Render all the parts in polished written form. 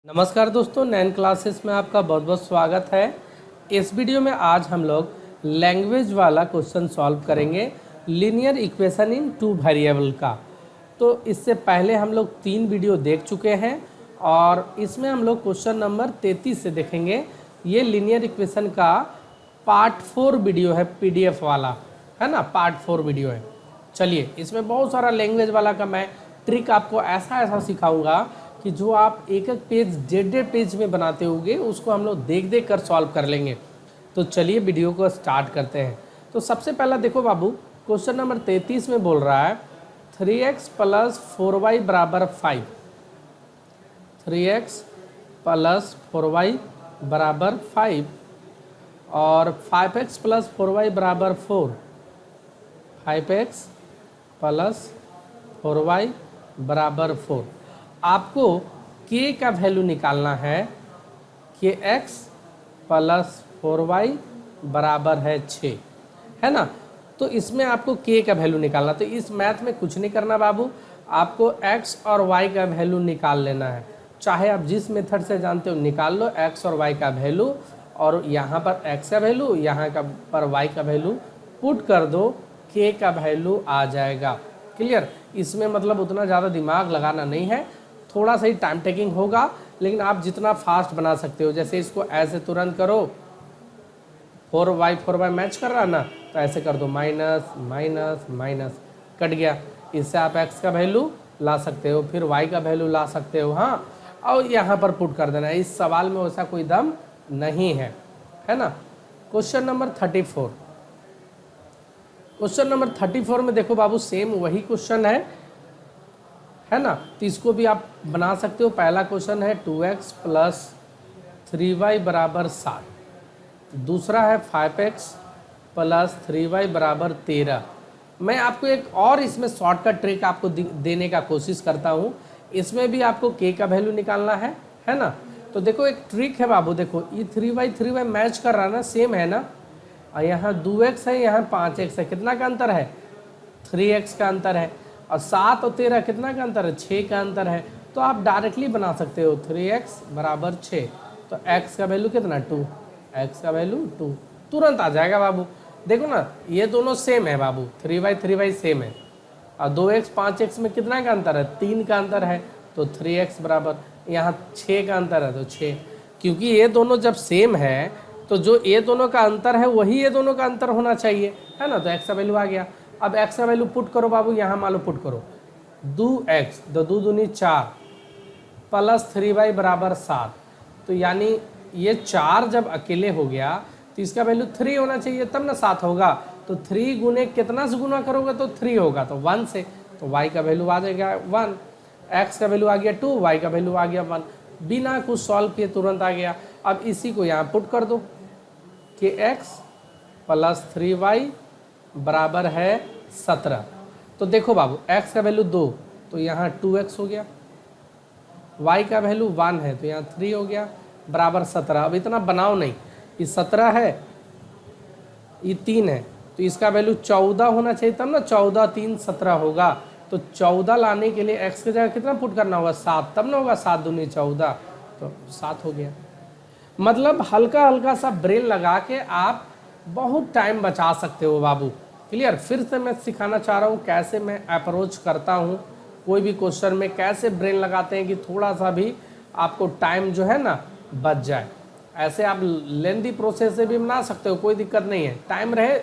नमस्कार दोस्तों, नैन क्लासेस में आपका बहुत बहुत स्वागत है। इस वीडियो में आज हम लोग लैंग्वेज वाला क्वेश्चन सॉल्व करेंगे, linear equation in two variable का। तो इससे पहले हम लोग 3 वीडियो देख चुके हैं और इसमें हम लोग क्वेश्चन नंबर 33 से देखेंगे। ये लीनियर इक्वेशन का पार्ट 4 वीडियो है, पीडीएफ वाला है ना, पार्ट 4 वीडियो है। चलिए, इसमें बहुत सारा लैंग्वेज वाला का मैं ट्रिक आपको ऐसा सिखाऊंगा कि जो आप एक एक पेज डेढ़ पेज में बनाते होंगे उसको हम लोग देख देख कर सॉल्व कर लेंगे। तो चलिए वीडियो को स्टार्ट करते हैं। तो सबसे पहला देखो बाबू, क्वेश्चन नंबर 33 में बोल रहा है 3x + 4y = 5। 3x + 4y = 5 और 5x + 4y = 4। 5x + 4y = 4। आपको k का वैल्यू निकालना है कि x + 4y = 6 है ना। तो इसमें आपको k का वैल्यू निकालना, तो इस मैथ में कुछ नहीं करना बाबू, आपको x और y का वैल्यू निकाल लेना है। चाहे आप जिस मेथड से जानते हो निकाल लो x और y का वैल्यू, और यहाँ पर x का वैल्यू, यहाँ का पर y का वैल्यू पुट कर दो, k का वैल्यू आ जाएगा। क्लियर। इसमें मतलब उतना ज़्यादा दिमाग लगाना नहीं है, थोड़ा सा ही टाइम टेकिंग होगा, लेकिन आप जितना फास्ट बना सकते हो। जैसे इसको ऐसे तुरंत करो, 4y मैच कर रहा है ना, तो ऐसे कर दो, माइनस माइनस माइनस, कट गया। इससे आप x का वैल्यू ला सकते हो, फिर y का वैल्यू ला सकते हो। हाँ, और यहाँ पर पुट कर देना है। इस सवाल में वैसा कोई दम नहीं है, है ना। Question number 34। क्वेश्चन नंबर 34 में देखो बाबू, सेम वही क्वेश्चन है ना। तो इसको भी आप बना सकते हो। पहला क्वेश्चन है 2x + 3y = 7। दूसरा है 5x + 3y = 13। मैं आपको एक और इसमें शॉर्टकट ट्रिक आपको देने का कोशिश करता हूँ। इसमें भी आपको k का वैल्यू निकालना है ना। तो देखो एक ट्रिक है बाबू, देखो ये 3y मैच कर रहा है ना, सेम है ना। और यहाँ 2x है, यहाँ 5x है, कितना का अंतर है? 3x का अंतर है। और 7 और 13 कितना का अंतर है? 6 का अंतर है। तो आप डायरेक्टली बना सकते हो 3x = 6। तो x का वैल्यू कितना? 2। x का वैल्यू 2 तुरंत आ जाएगा बाबू। देखो ना, ये दोनों सेम है बाबू, 3y सेम है। और 2x 5x में कितना का अंतर है? 3 का अंतर है। तो 3x बराबर, यहाँ 6 का अंतर है तो 6। क्योंकि ये दोनों जब सेम है तो जो ये दोनों का अंतर है वही ये दोनों का अंतर होना चाहिए, है ना। तो x का वैल्यू आ गया। अब x का वैल्यू पुट करो बाबू, यहाँ मान लो पुट करो, 2x 2 दूनी 4 + 3y = 7। तो यानी ये 4 जब अकेले हो गया तो इसका वैल्यू 3 होना चाहिए, तब ना 7 होगा। तो 3 गुने कितना से गुना करोगे तो 3 होगा, तो 1 से। तो y का वैल्यू आ जाएगा 1, x का वैल्यू आ गया 2, y का वैल्यू आ गया 1। बिना कुछ सॉल्व किए तुरंत आ गया। अब इसी को यहाँ पुट कर दो कि x + 3y = 17। तो देखो बाबू, x का वैल्यू 2 तो यहाँ 2x हो गया, y का वैल्यू 1 है तो यहाँ 3 हो गया, बराबर 17। अब इतना बनाओ नहीं, ये 17 है, ये 3 है, तो इसका वैल्यू 14 होना चाहिए, तब ना 14 3 17 होगा। तो 14 लाने के लिए x की जगह कितना पुट करना होगा? 7, तब ना होगा 7 दूनी 14, तो 7 हो गया। मतलब हल्का हल्का सा ब्रेन लगा के आप बहुत टाइम बचा सकते हो बाबू। क्लियर। फिर से मैं सिखाना चाह रहा हूँ कैसे मैं अप्रोच करता हूँ कोई भी क्वेश्चन में, कैसे ब्रेन लगाते हैं कि थोड़ा सा भी आपको टाइम जो है ना बच जाए। ऐसे आप लेंदी प्रोसेस से भी बना सकते हो, कोई दिक्कत नहीं है। टाइम रहे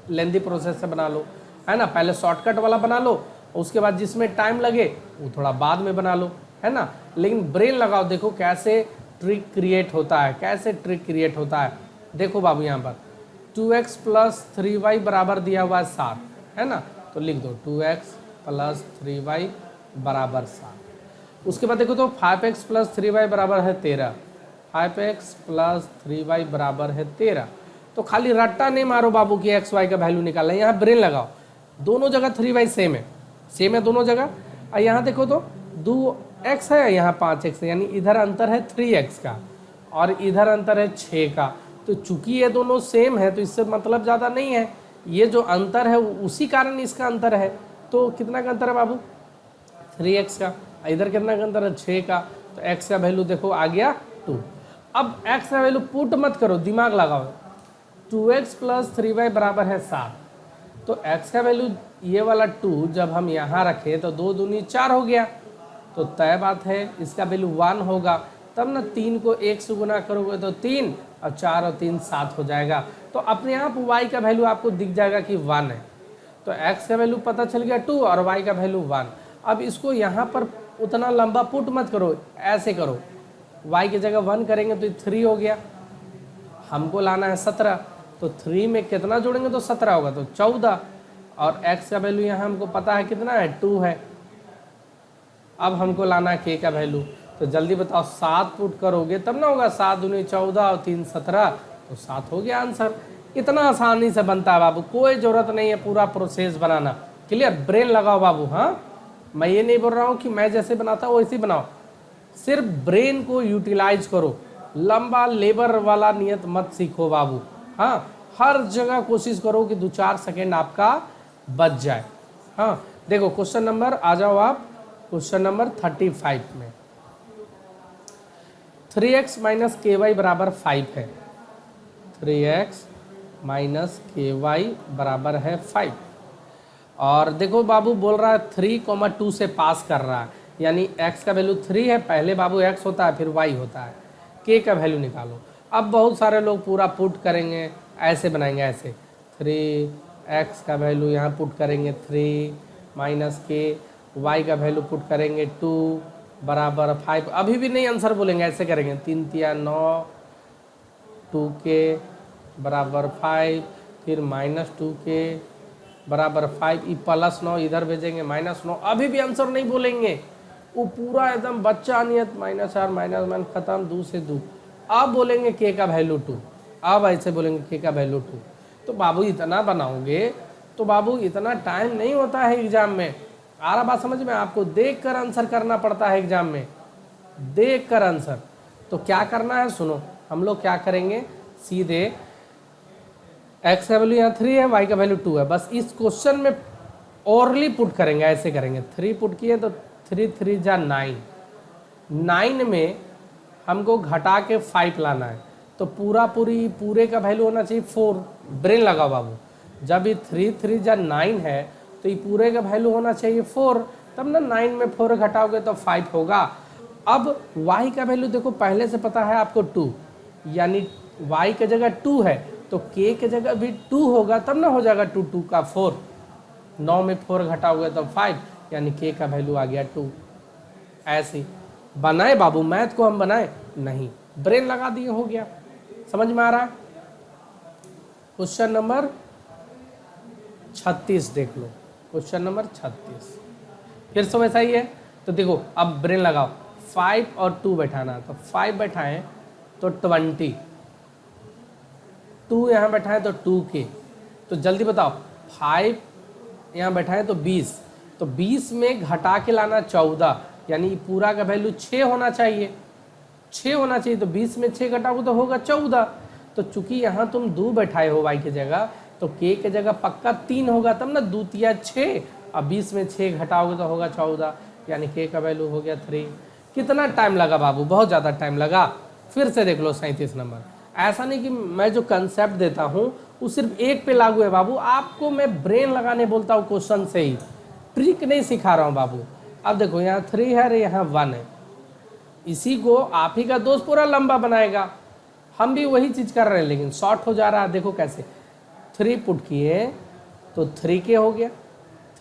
लेंदी प्रोसेस से बना लो, है ना। पहले शॉर्टकट वाला बना लो, उसके बाद जिसमें टाइम लगे वो थोड़ा बाद में बना लो, है ना। लेकिन ब्रेन लगाओ, देखो कैसे ट्रिक क्रिएट होता है, कैसे ट्रिक क्रिएट होता है। देखो बाबू, यहाँ पर 2x + 3y बराबर दिया हुआ है 7, है ना। तो लिख दो 2x + 3y = 7। उसके बाद देखो तो 5x + 3y = 13। 5x + 3y = 13। तो खाली रट्टा नहीं मारो बाबू कि x y का वैल्यू निकालना है, यहाँ ब्रेन लगाओ। दोनों जगह 3y सेम है दोनों जगह। और यहाँ देखो तो 2x है, यहाँ 5x है, यानी इधर अंतर है 3x का और इधर अंतर है 6 का। तो चूंकि ये दोनों सेम है तो इससे मतलब ज़्यादा नहीं है, ये जो अंतर है उसी कारण इसका अंतर है। तो कितना का अंतर है बाबू? 3x का। इधर कितना का अंतर है? 6 का। तो x का वैल्यू देखो आ गया 2। अब x का वैल्यू पुट मत करो, दिमाग लगाओ। 2x प्लस 3y बराबर है 7। तो x का वैल्यू ये वाला 2 जब हम यहाँ रखें तो 2 दूनी 4 हो गया, तो तय बात है इसका वैल्यू 1 होगा। तब ना 3 को 1 से गुना करोगे तो 3 और 4 और 3 7 हो जाएगा। तो अपने आप y का वैल्यू आपको दिख जाएगा कि 1 है। तो x का वैल्यू पता चल गया 2 और y का वैल्यू 1। अब इसको यहाँ पर उतना लंबा पुट मत करो, ऐसे करो, y की जगह 1 करेंगे तो 3 हो गया। हमको लाना है 17, तो 3 में कितना जोड़ेंगे तो 17 होगा, तो 14। और x का वैल्यू यहाँ हमको पता है कितना है, 2 है। अब हमको लाना है k का वैल्यू, तो जल्दी बताओ 7 पुट करोगे तब ना होगा, 7 दूनी 14 और 3 17, तो 7 हो गया आंसर। इतना आसानी से बनता है बाबू, कोई ज़रूरत नहीं है पूरा प्रोसेस बनाना। क्लियर? ब्रेन लगाओ बाबू। हाँ, मैं ये नहीं बोल रहा हूँ कि मैं जैसे बनाता हूँ वैसे ही बनाओ, सिर्फ ब्रेन को यूटिलाइज करो। लंबा लेबर वाला नियत मत सीखो बाबू। हाँ, हर जगह कोशिश करो कि 2-4 सेकेंड आपका बच जाए। हाँ, देखो क्वेश्चन नंबर, आ जाओ आप क्वेश्चन नंबर 35 में। 3x माइनस के वाई बराबर 5 है। 3x माइनस के वाई बराबर है 5। और देखो बाबू बोल रहा है 3,2 से पास कर रहा है, यानी x का वैल्यू 3 है, पहले बाबू x होता है फिर y होता है। k का वैल्यू निकालो। अब बहुत सारे लोग पूरा पुट करेंगे, ऐसे बनाएंगे, ऐसे 3x का वैल्यू यहाँ पुट करेंगे 3 माइनस k, y का वैल्यू पुट करेंगे 2 बराबर 5। अभी भी नहीं आंसर बोलेंगे, ऐसे करेंगे 3 तिया 9, 2k बराबर 5, फिर माइनस 2k बराबर 5, प्लस 9 इधर भेजेंगे माइनस 9, अभी भी आंसर नहीं बोलेंगे। वो पूरा एकदम बच्चा नियत -r माइनस खत्म, 2 से 2। अब बोलेंगे k का वैल्यू 2, अब ऐसे बोलेंगे k का वैल्यू 2। तो बाबू इतना बनाओगे तो बाबू इतना टाइम नहीं होता है एग्जाम में। आ रहा बात समझ में? आपको देख कर आंसर करना पड़ता है एग्जाम में, देख कर आंसर। तो क्या करना है सुनो, हम लोग क्या करेंगे, सीधे x का वैल्यू यहाँ 3 है, y का वैल्यू 2 है, बस इस क्वेश्चन में ओरली पुट करेंगे, ऐसे करेंगे। 3 पुट किए तो 3 3 जा 9, 9 में हमको घटा के 5 लाना है, तो पूरे का वैल्यू होना चाहिए 4। ब्रेन लगाओ बाबू, जब ये 3 3 जा 9 है तो ये पूरे का वैल्यू होना चाहिए 4, तब ना 9 में 4 घटाओगे तो 5 होगा। अब y का वैल्यू देखो पहले से पता है आपको 2, यानी y की जगह 2 है तो k की जगह भी 2 होगा, तब ना हो जाएगा 2 2 का 4, 9 में 4 घटाओगे तो 5, यानी k का वैल्यू आ गया 2। ऐसे बनाए बाबू, मैथ को हम बनाए नहीं, ब्रेन लगा दिए, हो गया। समझ में आ रहा है? क्वेश्चन नंबर 36 देख लो, क्वेश्चन नंबर 36 फिर से वैसा ही है। तो देखो अब ब्रेन लगाओ, 5 और 2 बैठाना, तो 5 बैठाएं तो 20, 2 यहाँ बैठाएं तो 2k, तो जल्दी बताओ 5 यहाँ बैठाएं तो 20, तो 20 में घटा के लाना 14, यानी पूरा का वैल्यू 6 होना चाहिए, 6 होना चाहिए। तो 20 में 6 घटाओगे तो होगा 14। तो चूंकि यहाँ तुम 2 बैठाए हो y की जगह, तो k की जगह पक्का 3 होगा, तब ना 2 तिया 6, अब 20 में 6 घटाओगे तो होगा 14, यानी k का वैल्यू हो गया 3। कितना टाइम लगा बाबू? बहुत ज़्यादा टाइम लगा। फिर से देख लो 37 नंबर। ऐसा नहीं कि मैं जो कंसेप्ट देता हूँ वो सिर्फ एक पे लागू है बाबू, आपको मैं ब्रेन लगाने बोलता हूँ क्वेश्चन से ही, ट्रिक नहीं सिखा रहा हूँ बाबू। अब देखो यहाँ 3 है और यहाँ 1 है, इसी को आप ही का दोस्त पूरा लंबा बनाएगा, हम भी वही चीज़ कर रहे हैं लेकिन शॉर्ट हो जा रहा है। देखो कैसे, 3 पुट किए तो 3k हो गया,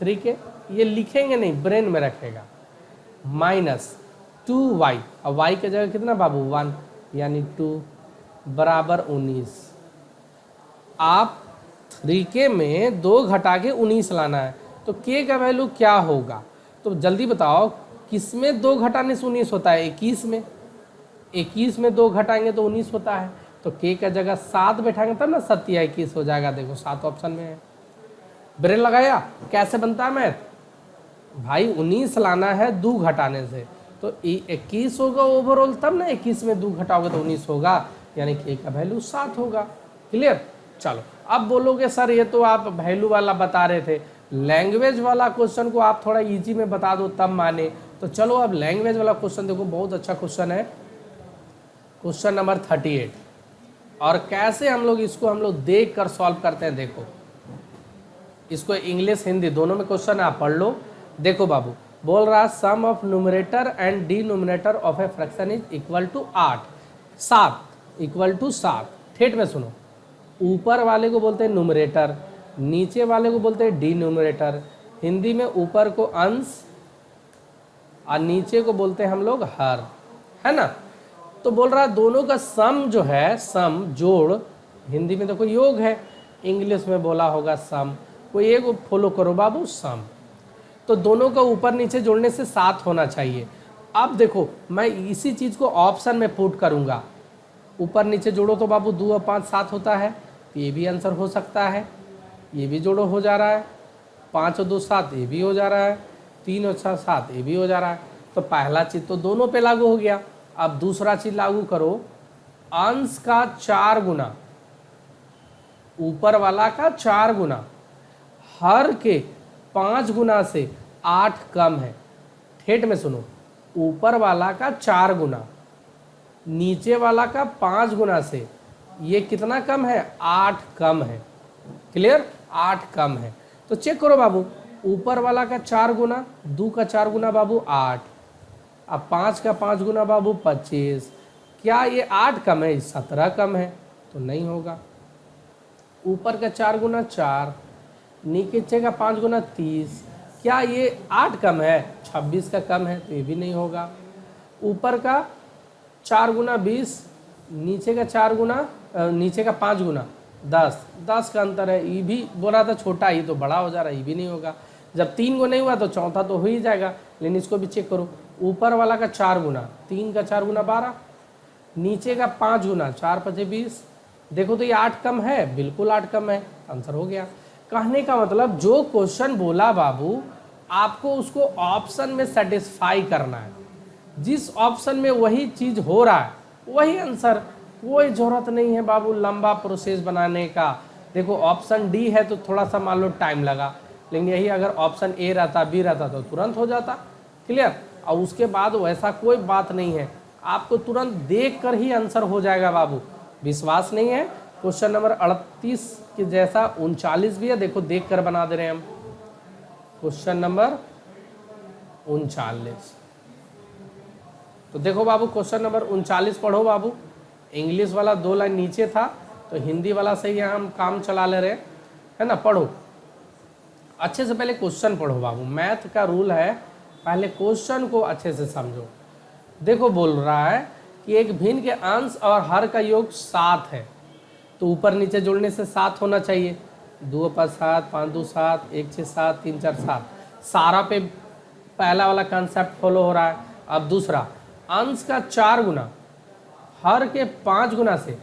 3k ये लिखेंगे नहीं, ब्रेन में रखेगा, माइनस 2y, और y की जगह कितना बाबू 1, यानी 2 बराबर 19। आप 3k में 2 घटा के 19 लाना है, तो k का वैल्यू क्या होगा? तो जल्दी बताओ, किस में 2 घटाने से 19 होता है? 21 में, 21 में 2 घटाएंगे तो 19 होता है। तो k का जगह 7 बैठाएंगे तब ना 7 या 21 हो जाएगा। देखो 7 ऑप्शन में है। ब्रेन लगाया कैसे बनता है मैथ भाई? 19 लाना है 2 घटाने से, तो 21 होगा ओवरऑल, तब ना 21 में 2 घटाओगे तो 19 होगा, यानी k का वैल्यू 7 होगा। क्लियर? चलो अब बोलोगे सर ये तो आप वैल्यू वाला बता रहे थे, लैंग्वेज वाला क्वेश्चन को आप थोड़ा इजी में बता दो तब माने, तो चलो अब लैंग्वेज वाला क्वेश्चन देखो, बहुत अच्छा क्वेश्चन है, क्वेश्चन नंबर 38। और कैसे हम लोग देख कर सॉल्व करते हैं। देखो इसको इंग्लिश हिंदी दोनों में क्वेश्चन आप पढ़ लो। देखो बाबू बोल रहा sum of numerator and denominator of a fraction is equal to 8, 7 equal to 7। ठेठ में सुनो, ऊपर वाले को बोलते हैं न्यूमरेटर, नीचे वाले को बोलते हैं डिनोमिनेटर। हिंदी में ऊपर को अंश और नीचे को बोलते हैं हम लोग हर, है ना। तो बोल रहा दोनों का सम जो है, सम जोड़, हिंदी में तो कोई योग है, इंग्लिश में बोला होगा सम। कोई एक फॉलो करो बाबू, सम। तो दोनों का ऊपर नीचे जोड़ने से 7 होना चाहिए। अब देखो मैं इसी चीज़ को ऑप्शन में पुट करूँगा, ऊपर नीचे जोड़ो तो बाबू 2 और 5 7 होता है, तो ये भी आंसर हो सकता है। ये भी जोड़ो हो जा रहा है, 5 और 2 7, ये भी हो जा रहा है, 3 और 6 7, ये भी हो जा रहा है। तो पहला चीज़ तो दोनों पे लागू हो गया। अब दूसरा चीज़ लागू करो, अंश का 4 गुना, ऊपर वाला का 4 गुना, हर के 5 गुना से 8 कम है। ठेठ में सुनो, ऊपर वाला का 4 गुना, नीचे वाला का 5 गुना से ये कितना कम है, 8 कम है। क्लियर, 8 कम है। तो चेक करो बाबू, ऊपर वाला का 4 गुना, 2 का 4 गुना बाबू 8, अब 5 का 5 गुना बाबू 25। क्या ये 8 कम है, 17 कम है, तो नहीं होगा। ऊपर का 4 गुना 4, नीचे का 5 गुना 30, क्या ये 8 कम है, 26 का कम है, तो ये भी नहीं होगा। ऊपर का 4 गुना 20, नीचे का 4 गुना नीचे का 5 गुना 10, 10 का अंतर है, ये भी बोला था छोटा, ही तो बड़ा हो जा रहा है, ये भी नहीं होगा। जब 3 को नहीं हुआ तो चौथा तो हो ही जाएगा, लेकिन इसको भी चेक करो, ऊपर वाला का 4 गुना, 3 का 4 गुना 12, नीचे का 5 गुना 4 5 20, देखो तो ये 8 कम है, बिल्कुल 8 कम है, आंसर हो गया। कहने का मतलब जो क्वेश्चन बोला बाबू, आपको उसको ऑप्शन में सेटिस्फाई करना है, जिस ऑप्शन में वही चीज़ हो रहा है वही आंसर। कोई ज़रूरत नहीं है बाबू लंबा प्रोसेस बनाने का। देखो ऑप्शन डी है तो थोड़ा सा मान लो टाइम लगा, लेकिन यही अगर ऑप्शन ए रहता, बी रहता तो तुरंत हो जाता। क्लियर। और उसके बाद वैसा कोई बात नहीं है, आपको तुरंत देख कर ही आंसर हो जाएगा बाबू। विश्वास नहीं है, क्वेश्चन नंबर 38 के जैसा 39 भी है, देखो देख कर बना दे रहे हैं हम। क्वेश्चन नंबर 39, तो देखो बाबू क्वेश्चन नंबर 39 पढ़ो बाबू। इंग्लिश वाला 2 लाइन नीचे था, तो हिंदी वाला से ही हम काम चला ले रहे हैं, है ना। पढ़ो अच्छे से, पहले क्वेश्चन पढ़ो बाबू। मैथ का रूल है, पहले क्वेश्चन को अच्छे से समझो। देखो बोल रहा है कि एक भिन्न के अंश और हर का योग 7 है, तो ऊपर नीचे जोड़ने से 7 होना चाहिए। 2 5 7, 5 2 7, 1 6 7, 3 4 7, सारा पे पहला वाला कंसेप्ट फॉलो हो रहा है। अब दूसरा, अंश का 4 गुना, हर के 5 गुना से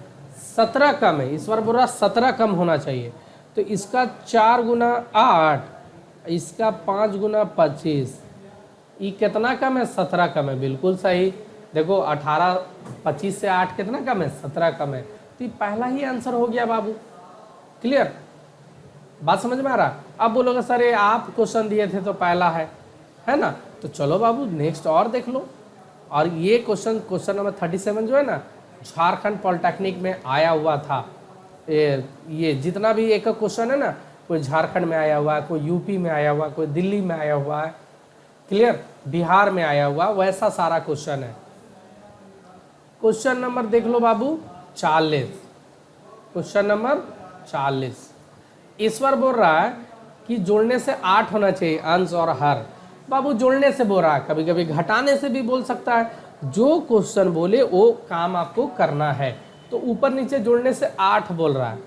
17 कम है, इस बार बोल रहा 17 कम होना चाहिए, तो इसका 4 गुना 8, इसका 5 गुना 25, ये कितना कम है, 17 कम है, बिल्कुल सही। देखो 18 25 से 8 कितना कम है, 17 कम है, तो ये पहला ही आंसर हो गया बाबू। क्लियर, बात समझ में आ रहा। अब बोलोगे सर ये आप क्वेश्चन दिए थे तो पहला है ना, तो चलो बाबू नेक्स्ट और देख लो। और ये क्वेश्चन नंबर 37 जो है ना, झारखंड पॉलिटेक्निक में आया हुआ था। ये जितना भी एक क्वेश्चन है ना, कोई झारखंड में आया हुआ है, कोई यूपी में आया हुआ है, कोई दिल्ली में आया हुआ है, क्लियर, बिहार में आया हुआ, वैसा सारा क्वेश्चन है। क्वेश्चन नंबर देख लो बाबू 40, क्वेश्चन नंबर 40। ईश्वर बोल रहा है कि जोड़ने से 8 होना चाहिए अंश और हर। बाबू जोड़ने से बोल रहा है, कभी कभी घटाने से भी बोल सकता है, जो क्वेश्चन बोले वो काम आपको करना है। तो ऊपर नीचे जोड़ने से 8 बोल रहा है,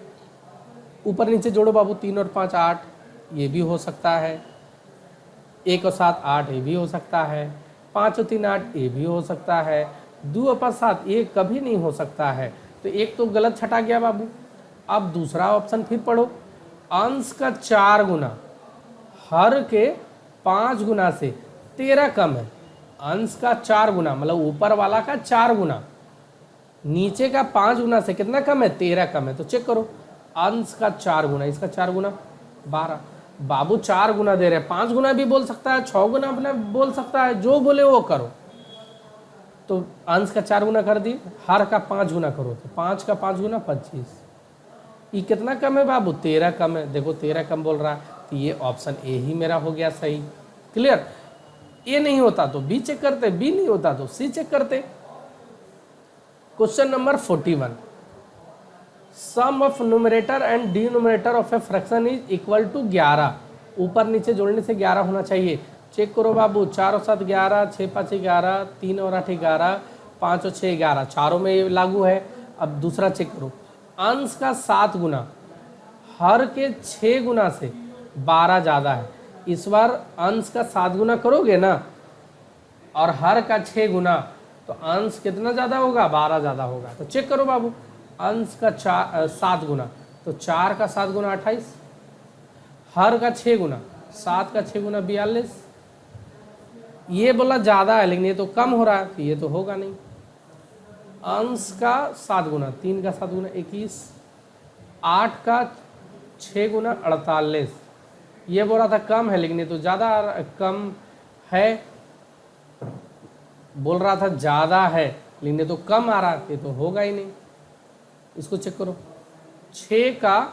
ऊपर नीचे जोड़ो बाबू, 3 और 5 8, ये भी हो सकता है। 1 और 7 8, ये भी हो सकता है। 5 और 3 8, ये भी हो सकता है। 2 और 5 7, ये कभी नहीं हो सकता है, तो एक तो गलत छटा गया बाबू। अब दूसरा ऑप्शन फिर पढ़ो, अंश का 4 गुना, हर के 5 गुना से 13 कम है। अंश का 4 गुना मतलब ऊपर वाला का 4 गुना, नीचे का 5 गुना से कितना कम है, 13 कम है। तो चेक करो, अंश का 4 गुना, इसका 4 गुना 12, बाबू 4 गुना दे रहे हैं, 5 गुना भी बोल सकता है, 6 गुना अपने बोल सकता है, जो बोले वो करो। तो अंश का 4 गुना कर दिए, हर का 5 गुना करो, तो 5 का 5 गुना 25। ये कितना कम है बाबू? 13 कम है। देखो 13 कम बोल रहा है, तो ये ऑप्शन ए ही मेरा हो गया सही। क्लियर? ए नहीं होता तो बी चेक करते, बी नहीं होता तो सी चेक करते। Question number 41, sum of numerator and denominator of a fraction is equal to 11। ऊपर नीचे जोड़ने से 11 होना चाहिए। चेक करो बाबू, 4 और 7 11, 6 5 11, 3 और 8 11, 5 और 6 11, चारों में ये लागू है। अब दूसरा चेक करो, अंश का 7 गुना हर के 6 गुना से 12 ज़्यादा है। इस बार अंश का 7 गुना करोगे ना और हर का 6 गुना, तो अंश कितना ज़्यादा होगा? 12 ज़्यादा होगा। तो चेक करो बाबू, अंश का 7 गुना, तो 4 का 7 गुना 28, हर का 6 गुना, 7 का 6 गुना 42। ये बोला ज़्यादा है लेकिन ये तो कम हो रहा है, तो ये तो होगा नहीं। अंश का 7 गुना, 3 का 7 गुना 21, 8 का 6 गुना 48। ये बोल रहा था कम है लेकिन ये तो ज़्यादा कम है, बोल रहा था ज़्यादा है लेकिन ये तो कम आ रहा है, ये तो होगा ही नहीं। इसको चेक करो, 6 का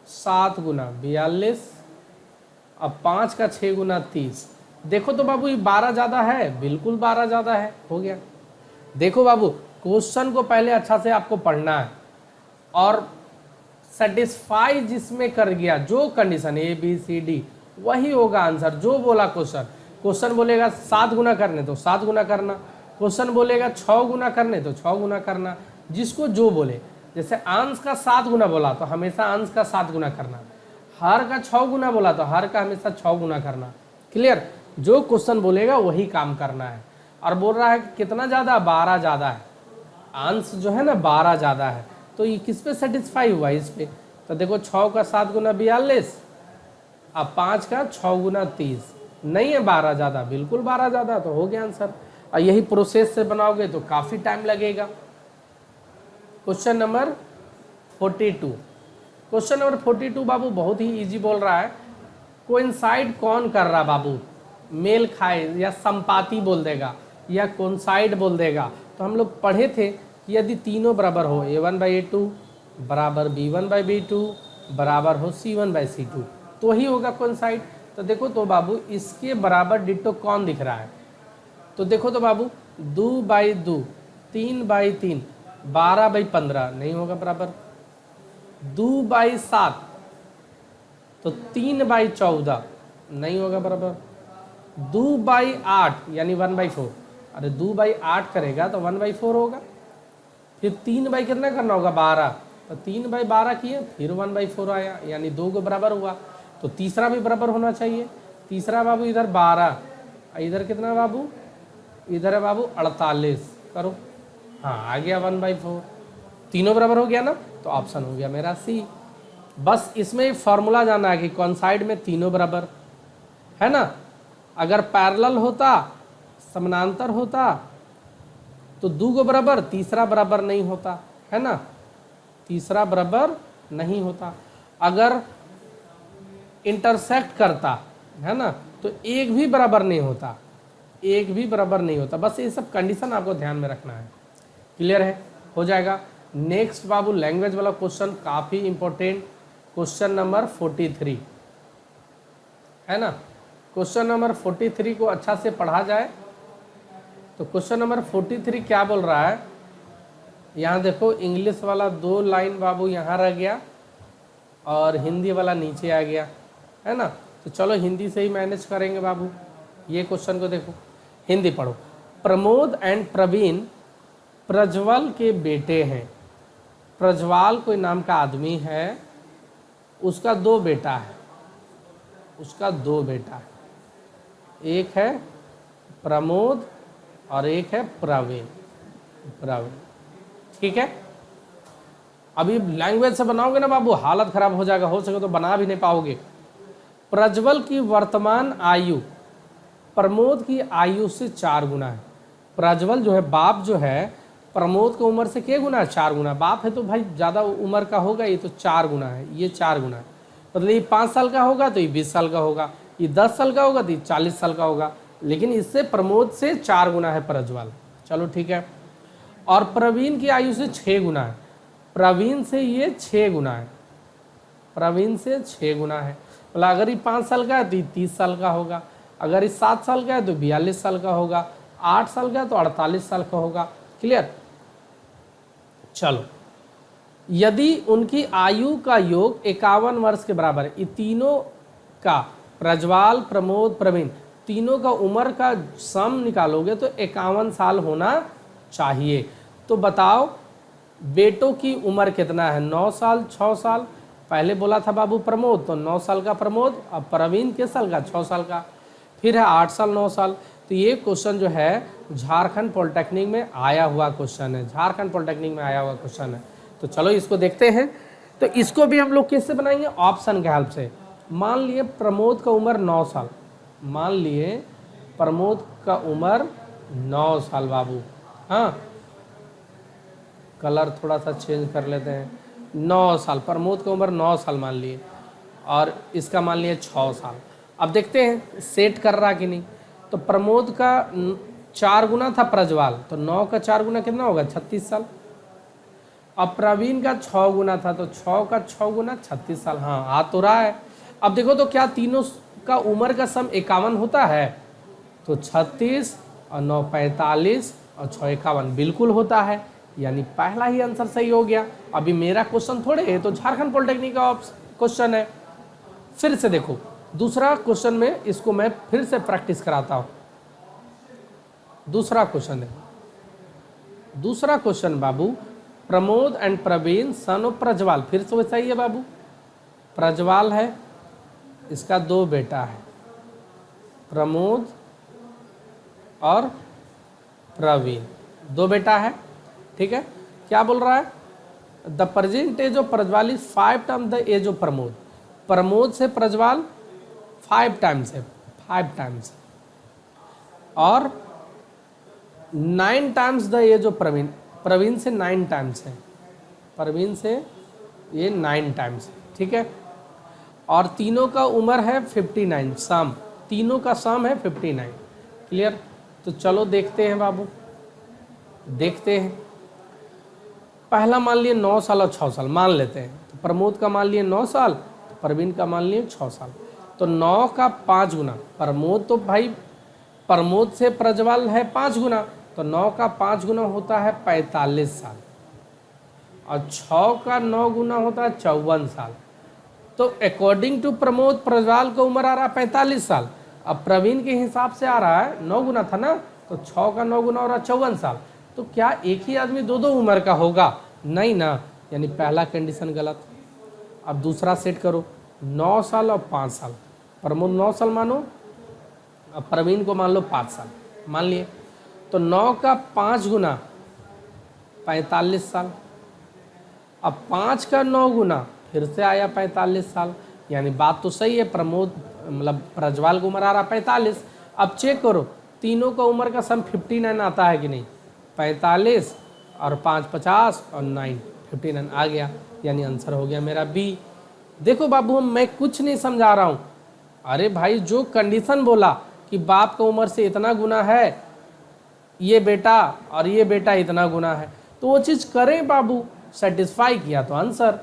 7 गुना 42, अब 5 का 6 गुना 30। देखो तो बाबू ये 12 ज़्यादा है, बिल्कुल 12 ज़्यादा है, हो गया। देखो बाबू, क्वेश्चन को पहले अच्छा से आपको पढ़ना है और सेटिस्फाई जिसमें कर गया, जो condition A B C D, वही होगा आंसर। जो बोला क्वेश्चन बोलेगा 7 गुना करने तो 7 गुना करना, क्वेश्चन बोलेगा 6 गुना करने तो 6 गुना करना, जिसको जो बोले। जैसे अंश का 7 गुना बोला तो हमेशा अंश का 7 गुना करना, हर का 6 गुना बोला तो हर का हमेशा 6 गुना करना। क्लियर? जो क्वेश्चन बोलेगा वही काम करना है। और बोल रहा है कितना ज़्यादा? 12 ज़्यादा है, अंश जो है ना 12 ज़्यादा है, तो ये किस पे सेटिस्फाई हुआ? इस पे। तो देखो 6 का 7 गुना 42, अब 5 का 6 गुना 30, नहीं है 12 ज़्यादा, बिल्कुल 12 ज़्यादा, तो हो गया आंसर। और यही प्रोसेस से बनाओगे तो काफ़ी टाइम लगेगा। क्वेश्चन नंबर 42, क्वेश्चन नंबर 42 बाबू बहुत ही इजी बोल रहा है। कोइंसाइड कौन कर रहा बाबू? मेल खाए या संपाती बोल देगा या कोइंसाइड बोल देगा। तो हम लोग पढ़े थे कि यदि तीनों बराबर हो, a1/a2 बराबर b1/b2 बराबर हो c1/c2, तो ही होगा कोइंसाइड। तो देखो तो बाबू, इसके बराबर डिट्टो कौन दिख रहा है? तो देखो तो बाबू, 2/2, 3/3, 12/15 नहीं होगा बराबर। 2/7 तो 3/14 नहीं होगा बराबर। 2/8 यानी 1/4, अरे 2/8 करेगा तो 1/4 होगा। फिर 3 कितना करना होगा? 12, तो 3/12 किए, फिर 1/4 आया, यानी 2 को बराबर हुआ। तो तीसरा भी बराबर होना चाहिए। तीसरा बाबू इधर 12, इधर कितना बाबू? इधर है बाबू 48, करो, हाँ आ गया 1/4, तीनों बराबर हो गया ना, तो ऑप्शन हो गया मेरा सी। बस इसमें फॉर्मूला जाना है कि कौन साइड में तीनों बराबर है ना। अगर पैरेलल होता, समानांतर होता, तो 2 को बराबर, तीसरा बराबर नहीं होता है ना, तीसरा बराबर नहीं होता। अगर इंटरसेक्ट करता है ना, तो एक भी बराबर नहीं होता, एक भी बराबर नहीं होता। बस ये सब कंडीशन आपको ध्यान में रखना है। क्लियर है? हो जाएगा। नेक्स्ट बाबू लैंग्वेज वाला क्वेश्चन काफ़ी इंपॉर्टेंट, क्वेश्चन नंबर 43 है ना। क्वेश्चन नंबर 43 को अच्छा से पढ़ा जाए तो क्वेश्चन नंबर 43 क्या बोल रहा है? यहाँ देखो, इंग्लिश वाला 2 लाइन बाबू यहाँ रह गया और हिंदी वाला नीचे आ गया है ना। तो चलो हिंदी से ही मैनेज करेंगे बाबू। ये क्वेश्चन को देखो, हिंदी पढ़ो। प्रमोद एंड प्रवीण प्रज्वल के बेटे हैं। प्रज्वल कोई नाम का आदमी है, उसका 2 बेटा है, उसका 2 बेटा है, एक है प्रमोद और एक है प्रवीण। ठीक है। अभी लैंग्वेज से बनाओगे ना बाबू, हालत खराब हो जाएगा, हो सके तो बना भी नहीं पाओगे। प्रज्वल की वर्तमान आयु प्रमोद की आयु से 4 गुना है। प्रज्वल जो है, बाप जो है, प्रमोद की उम्र से क्या गुना है? 4 गुना। बाप है तो भाई ज़्यादा उम्र का होगा, ये तो 4 गुना है, ये 4 गुना है। मतलब ये 5 साल का होगा तो ये 20 साल का होगा, ये 10 साल का होगा तो ये 40 साल का होगा, लेकिन इससे प्रमोद से 4 गुना है प्रज्वल। चलो ठीक है। और प्रवीण की आयु से 6 गुना है, प्रवीण से ये 6 गुना है, प्रवीण से 6 गुना है। मतलब अगर ये 5 साल का है तो ये 30 साल का होगा, अगर ये 7 साल का है तो 42 साल का होगा, 8 साल का है तो 48 साल का होगा। क्लियर। चलो, यदि उनकी आयु का योग 51 वर्ष के बराबर है, ये तीनों का प्रज्वल, प्रमोद, प्रवीण तीनों का उम्र का सम निकालोगे तो 51 साल होना चाहिए। तो बताओ बेटों की उम्र कितना है? 9 साल, 6 साल। पहले बोला था बाबू प्रमोद, तो 9 साल का प्रमोद, अब प्रवीण किस साल का? 6 साल का। फिर है 8 साल, 9 साल। तो ये क्वेश्चन जो है झारखंड पॉलिटेक्निक में आया हुआ क्वेश्चन है, झारखंड पॉलिटेक्निक में आया हुआ क्वेश्चन है। तो चलो इसको देखते हैं। तो इसको भी हम लोग किससे बनाएंगे? ऑप्शन के हेल्प से। मान लिए प्रमोद का उम्र 9 साल, मान लिए प्रमोद का उम्र 9 साल बाबू। हाँ, कलर थोड़ा सा चेंज कर लेते हैं। 9 साल, प्रमोद का उम्र 9 साल मान लिए, और इसका मान लिए 6 साल। अब देखते हैं सेट कर रहा कि नहीं। तो प्रमोद का 4 गुना था प्रज्वल, तो 9 का 4 गुना कितना होगा? 36 साल। अब प्रवीण का 6 गुना था, तो 6 का 6 गुना 36 साल। हाँ, आ तो रहा है। अब देखो तो क्या तीनों का उम्र का सम 51 होता है? तो 36 और 9 45 और 6 51 बिल्कुल होता है, यानी पहला ही आंसर सही हो गया। अभी मेरा क्वेश्चन थोड़े है, तो झारखंड पॉलिटेक्निक का क्वेश्चन है। फिर से देखो दूसरा क्वेश्चन में, इसको मैं फिर से प्रैक्टिस कराता हूँ। दूसरा क्वेश्चन है, दूसरा क्वेश्चन बाबू, Pramod and Praveen son of Prajwal. फिर से वैसा ही है बाबू, प्रज्वल है, इसका 2 बेटा है, प्रमोद और प्रवीण, 2 बेटा है। ठीक है। क्या बोल रहा है? The present age of Prajwal is 5 times the age of Pramod. Pramod से प्रज्वल 5 टाइम्स है, 5 टाइम्स, और 9 times the age of Praveen. Praveen से 9 टाइम्स है, प्रवीण से ये 9 टाइम्स है। ठीक है। और तीनों का उम्र है 59, सम, तीनों का सम है 59। क्लियर। तो चलो देखते हैं बाबू, देखते हैं। पहला मान लिए 9 साल और 6 साल मान लेते हैं। तो प्रमोद का मान लिए 9 साल, तो प्रवीण का मान लिए 6 साल। तो 9 का 5 गुना, प्रमोद तो भाई प्रमोद से प्रज्वल है 5 गुना, तो 9 का 5 गुना होता है 45 साल, और 6 का 9 गुना होता है 54 साल। तो अकॉर्डिंग टू प्रमोद प्रज्वल का उम्र आ रहा है 45 साल। अब प्रवीण के हिसाब से आ रहा है 9 गुना था ना, तो 6 का 9 गुना हो रहा है 54 साल। तो क्या एक ही आदमी 2 उम्र का होगा? नहीं ना, यानी पहला कंडीशन गलत। अब दूसरा सेट करो, 9 साल और 5 साल। प्रमोद 9 साल मानो, अब प्रवीण को मान लो 5 साल, मान लिए। तो 9 का 5 गुना 45 साल, अब 5 का 9 गुना फिर से आया 45 साल, यानी बात तो सही है। प्रमोद मतलब प्रज्वल को उम्र आ रहा 45। अब चेक करो तीनों का उम्र का सम 59 आता है कि नहीं? 45 और 5 50 और 9 59 आ गया, यानी आंसर हो गया मेरा बी। देखो बाबू मैं कुछ नहीं समझा रहा हूँ। अरे भाई जो कंडीशन बोला कि बाप का उम्र से इतना गुना है, ये बेटा और ये बेटा इतना गुना है, तो वो चीज़ करें बाबू, सेटिस्फाई किया तो आंसर।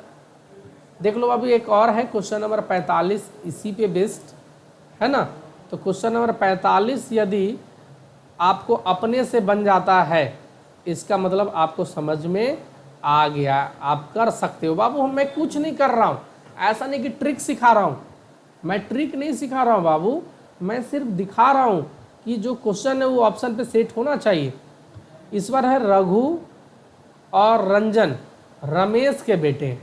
देख लो बाबू एक और है क्वेश्चन नंबर 45, इसी पे बेस्ड है ना। तो क्वेश्चन नंबर 45 यदि आपको अपने से बन जाता है, इसका मतलब आपको समझ में आ गया, आप कर सकते हो बाबू। मैं कुछ नहीं कर रहा हूँ, ऐसा नहीं कि ट्रिक सिखा रहा हूँ, मैं ट्रिक नहीं सिखा रहा हूँ बाबू, मैं सिर्फ दिखा रहा हूँ कि जो क्वेश्चन है वो ऑप्शन पे सेट होना चाहिए। इस बार है रघु और रंजन, रमेश के बेटे,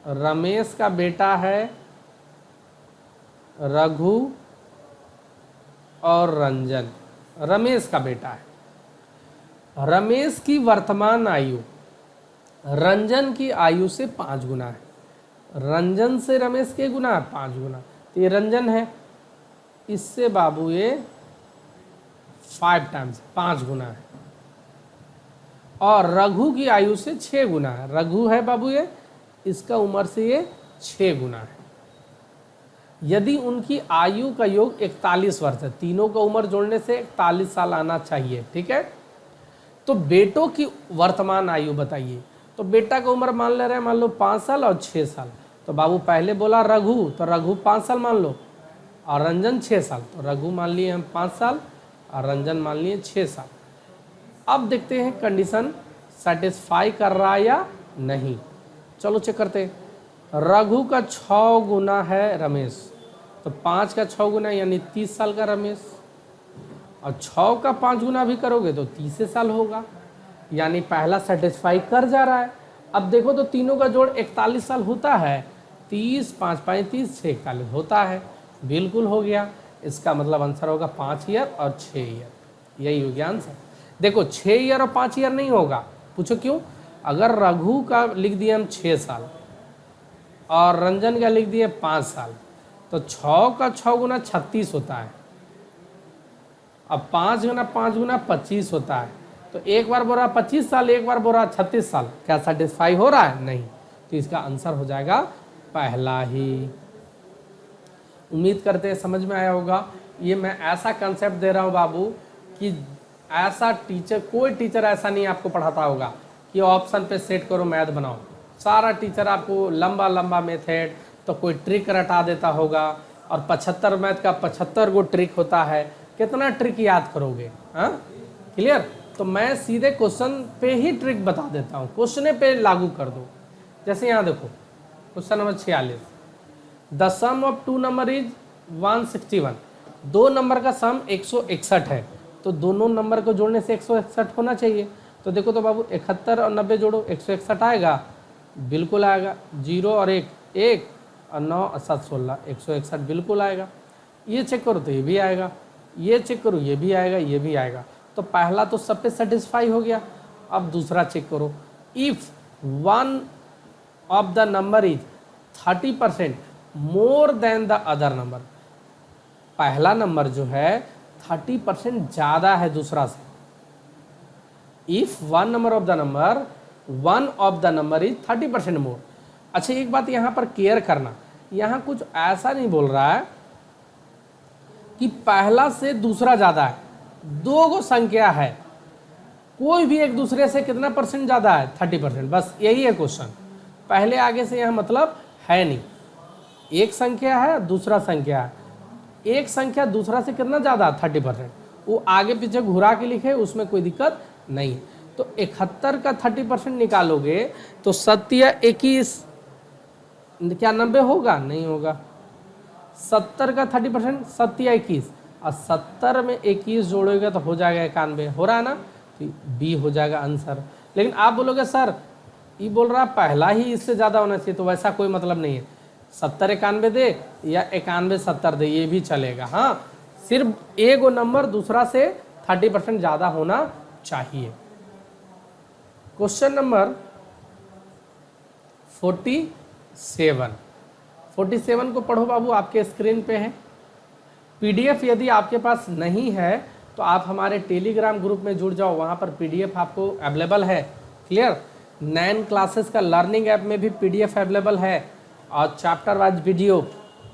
रमेश का बेटा है रघु और रंजन, रमेश का बेटा है। रमेश की वर्तमान आयु रंजन की आयु से 5 गुना है, रंजन से रमेश के गुना है 5 गुना, तो ये रंजन है, इससे बाबू ये 5 टाइम्स 5 गुना है। और रघु की आयु से 6 गुना है, रघु है बाबू ये इसका उम्र से ये 6 गुना है। यदि उनकी आयु का योग 41 वर्ष है, तीनों का उम्र जोड़ने से 41 साल आना चाहिए, ठीक है। तो बेटों की वर्तमान आयु बताइए। तो बेटा का उम्र मान ले रहे हैं, मान लो 5 साल और 6 साल। तो बाबू पहले बोला रघु, तो रघु 5 साल मान लो, और रंजन 6 साल। तो रघु मान लिए हम 5 साल और रंजन मान लिए 6 साल। अब देखते हैं कंडीशन सेटिस्फाई कर रहा है या नहीं। चलो चेक करते हैं। रघु का 6 गुना है रमेश, तो 5 का 6 गुना यानी 30 साल का रमेश, और 6 का 5 गुना भी करोगे तो 30 साल होगा, यानी पहला सेटिस्फाई कर जा रहा है। अब देखो तो तीनों का जोड़ 41 साल होता है, 30 5 35 6 41 होता है, बिल्कुल हो गया। इसका मतलब आंसर होगा 5 ईयर और 6 ईयर, यही हो गया आंसर। देखो 6 ईयर और 5 ईयर नहीं होगा, पूछो क्यों। अगर रघु का लिख दिए हम 6 साल और रंजन का लिख दिए 5 साल, तो 6 का 6 गुना 36 होता है, अब 5 गुना 5 गुना 25 होता है। तो एक बार बोल रहा 25 साल, एक बार बोल रहा 36 साल, क्या सेटिस्फाई हो रहा है? नहीं। तो इसका आंसर हो जाएगा पहला ही। उम्मीद करते हैं समझ में आया होगा। ये मैं ऐसा कंसेप्ट दे रहा हूँ बाबू कि ऐसा टीचर, कोई टीचर ऐसा नहीं आपको पढ़ाता होगा कि ऑप्शन पे सेट करो मैथ बनाओ। सारा टीचर आपको लंबा लंबा मेथड, तो कोई ट्रिक रटा देता होगा, और 75 मैथ का 75 गो ट्रिक होता है, कितना ट्रिक याद करोगे? हाँ, क्लियर। तो मैं सीधे क्वेश्चन पे ही ट्रिक बता देता हूँ, क्वेश्चन पे लागू कर दो। जैसे यहाँ देखो question number 46, the sum of 2 number is 161। 2 number का सम 161 है, तो दोनों नंबर को जोड़ने से 161 होना चाहिए। तो देखो तो बाबू 71 और 90 जोड़ो, 161 आएगा, बिल्कुल आएगा। 0 और 1 1 और 9 और 7 16, 161 बिल्कुल आएगा। ये चेक करो तो ये भी आएगा, ये चेक करो ये भी आएगा, ये भी आएगा। तो पहला तो सब पे सेटिस्फाई हो गया। अब दूसरा चेक करो, if one of the number is 30% more than the other number. पहला नंबर जो है 30% ज़्यादा है दूसरा से। If one of the number is 30% मोर। अच्छा एक बात यहाँ पर केयर करना, यहाँ कुछ ऐसा नहीं बोल रहा है कि पहला से दूसरा ज़्यादा है। 2 गो संख्या है, कोई भी एक दूसरे से कितना परसेंट ज़्यादा है? 30%, बस यही है क्वेश्चन। पहले आगे से यहाँ मतलब है नहीं। एक संख्या है, दूसरा संख्या है, एक संख्या दूसरा से कितना ज़्यादा? 30%। वो आगे पीछे घुरा के लिखे, उसमें कोई दिक्कत नहीं। तो 71 का 30% निकालोगे तो 7 या 21, क्या 90 होगा? नहीं होगा। 70 का 30%, 7 या 21, और 70 में 21 जोड़ोगे तो हो जाएगा 91। हो रहा है ना? तो बी हो जाएगा आंसर। लेकिन आप बोलोगे सर ये बोल रहा पहला ही इससे ज़्यादा होना चाहिए, तो वैसा कोई मतलब नहीं है। 70 91 दे या 91 70 दे, ये भी चलेगा। हाँ, सिर्फ एक नंबर दूसरा से 30% ज़्यादा होना चाहिए। क्वेश्चन नंबर 47 को पढ़ो बाबू, आपके स्क्रीन पे है। पीडीएफ यदि आपके पास नहीं है तो आप हमारे टेलीग्राम ग्रुप में जुड़ जाओ, वहाँ पर पीडीएफ आपको अवेलेबल है। क्लियर। 9 क्लासेस का लर्निंग ऐप में भी पीडीएफ अवेलेबल है, और chapter wise video,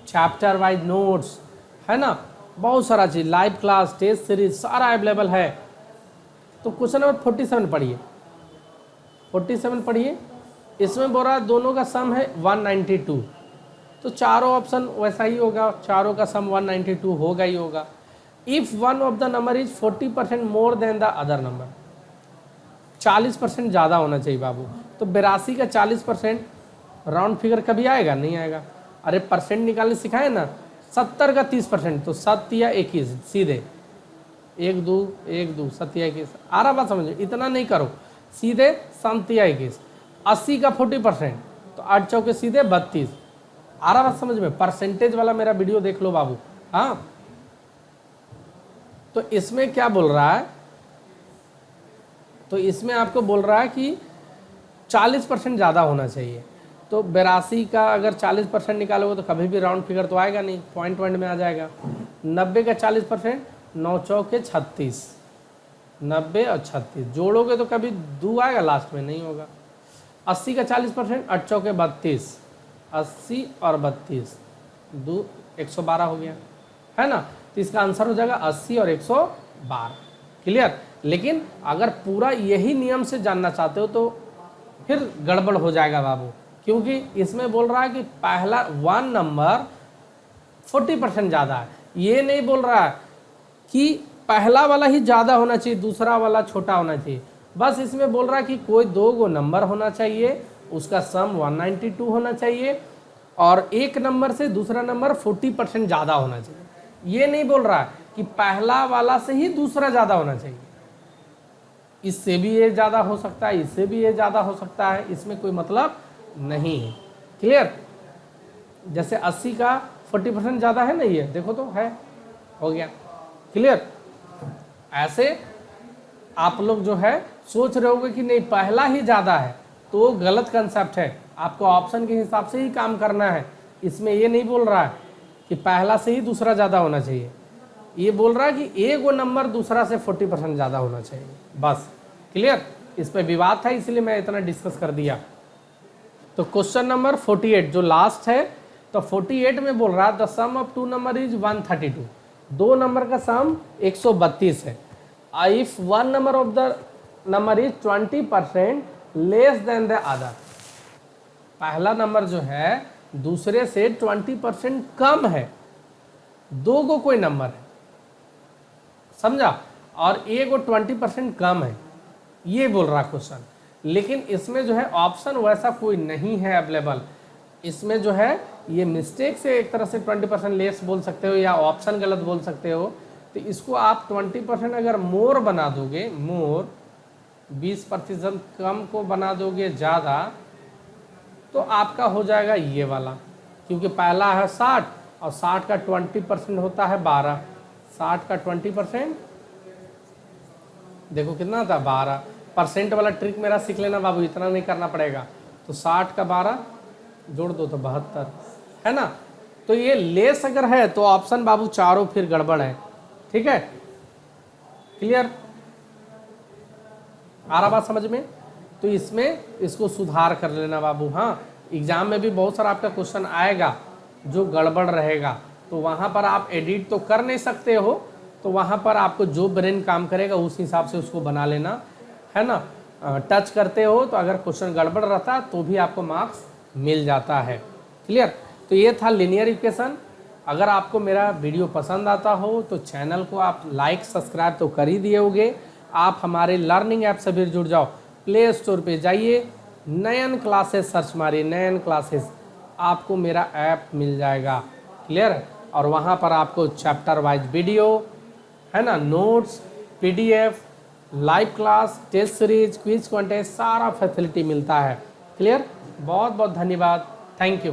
chapter wise notes, है ना, बहुत सारा चीज़, लाइव क्लास, टेस्ट सीरीज, सारा अवेलेबल है। तो क्वेश्चन नंबर 47 पढ़िए, 47 पढ़िए। इसमें बोल रहा है दोनों का सम है 192, तो चारों ऑप्शन वैसा ही होगा, चारों का सम 192 होगा ही होगा। If one of the number is 40% more than the other number, 40% ज़्यादा होना चाहिए बाबू। तो 82 का 40% राउंड फिगर कभी आएगा? नहीं आएगा। अरे परसेंट निकालने सिखाए ना। 70 का 30%, तो 7 या 21 सीधे, 1 2 1 2 7 या 21। आ रहा बात समझो, इतना नहीं करो, सीधे 7 या 21। 80 का 40%, तो 8 चौके सीधे 32। आ रहा बात समझ में? परसेंटेज वाला मेरा वीडियो देख लो बाबू। हाँ, तो इसमें क्या बोल रहा है? तो इसमें आपको बोल रहा है कि 40% ज़्यादा होना चाहिए। तो 82 का अगर 40% निकालोगे तो कभी भी राउंड फिगर तो आएगा नहीं, पॉइंट में आ जाएगा। 90 का 40%, 9 चौके 36, 90 और 36 जोड़ोगे तो कभी 2 आएगा लास्ट में? नहीं होगा। 80 का 40%, 8 चौके 32, 80 और 32 दो 112 हो गया, है ना। तो इसका आंसर हो जाएगा 80 और 112। क्लियर। लेकिन अगर पूरा यही नियम से जानना चाहते हो तो फिर गड़बड़ हो जाएगा बाबू, क्योंकि इसमें बोल रहा है कि पहला 1 नंबर 40% ज़्यादा है। ये नहीं बोल रहा है कि पहला वाला ही ज़्यादा होना चाहिए, दूसरा वाला छोटा होना चाहिए। बस इसमें बोल रहा है कि कोई 2 गो नंबर होना चाहिए, उसका सम 192 होना चाहिए और एक नंबर से दूसरा नंबर 40% ज़्यादा होना चाहिए। ये नहीं बोल रहा है कि पहला वाला से ही दूसरा ज़्यादा होना चाहिए। इससे भी ये ज़्यादा हो सकता है, इससे भी ये ज़्यादा हो सकता है, इसमें कोई मतलब नहीं है। क्लियर। जैसे 80 का 40% ज़्यादा है ना, ये देखो तो है, हो गया। क्लियर। ऐसे आप लोग जो है सोच रहे होगे कि नहीं पहला ही ज़्यादा है, तो गलत कंसेप्ट है। आपको ऑप्शन के हिसाब से ही काम करना है। इसमें ये नहीं बोल रहा है कि पहला से ही दूसरा ज़्यादा होना चाहिए, ये बोल रहा है कि एक वो नंबर दूसरा से 40% ज़्यादा होना चाहिए, बस। क्लियर। इस पर विवाद था इसलिए मैं इतना डिस्कस कर दिया। तो क्वेश्चन नंबर 48 जो लास्ट है, तो 48 में बोल रहा है the sum of 2 number is 132। 2 number का सम 132 है। If 1 number of the number is 20% less than the other. पहला नंबर जो है दूसरे से 20% कम है, 2 को कोई नंबर है, समझा, और एक वो 20% कम है, ये बोल रहा क्वेश्चन। लेकिन इसमें जो है ऑप्शन वैसा कोई नहीं है अवेलेबल। इसमें जो है ये मिस्टेक से एक तरह से 20% लेस बोल सकते हो या ऑप्शन गलत बोल सकते हो। तो इसको आप 20% अगर मोर बना दोगे, मोर 20% कम को बना दोगे ज़्यादा, तो आपका हो जाएगा ये वाला, क्योंकि पहला है 60 और 60 का 20% होता है 12। 60 का 20% देखो कितना था, 12%। वाला ट्रिक मेरा सीख लेना बाबू, इतना नहीं करना पड़ेगा। तो 60 का 12 जोड़ दो तो 72, है ना। तो ये लेस अगर है तो ऑप्शन बाबू चारों फिर गड़बड़ है। ठीक है। क्लियर। आ रहा बात समझ में। तो इसमें इसको सुधार कर लेना बाबू। हाँ, एग्जाम में भी बहुत सारा आपका क्वेश्चन आएगा जो गड़बड़ रहेगा, तो वहाँ पर आप एडिट तो कर नहीं सकते हो, तो वहाँ पर आपको जो ब्रेन काम करेगा उस हिसाब से उसको बना लेना, है ना। टच करते हो तो अगर क्वेश्चन गड़बड़ रहता तो भी आपको मार्क्स मिल जाता है। क्लियर। तो ये था लीनियर इक्वेशन। अगर आपको मेरा वीडियो पसंद आता हो तो चैनल को आप लाइक सब्सक्राइब तो कर ही दिए होगे। आप हमारे लर्निंग ऐप से भी जुड़ जाओ। प्ले स्टोर पे जाइए, नयन क्लासेस सर्च मारिए, नयन क्लासेस, आपको मेरा ऐप मिल जाएगा। क्लियर है। और वहाँ पर आपको चैप्टर वाइज वीडियो, है ना, notes, PDF, live class, test series, quiz contest, सारा फैसिलिटी मिलता है। क्लियर। बहुत बहुत धन्यवाद। Thank you.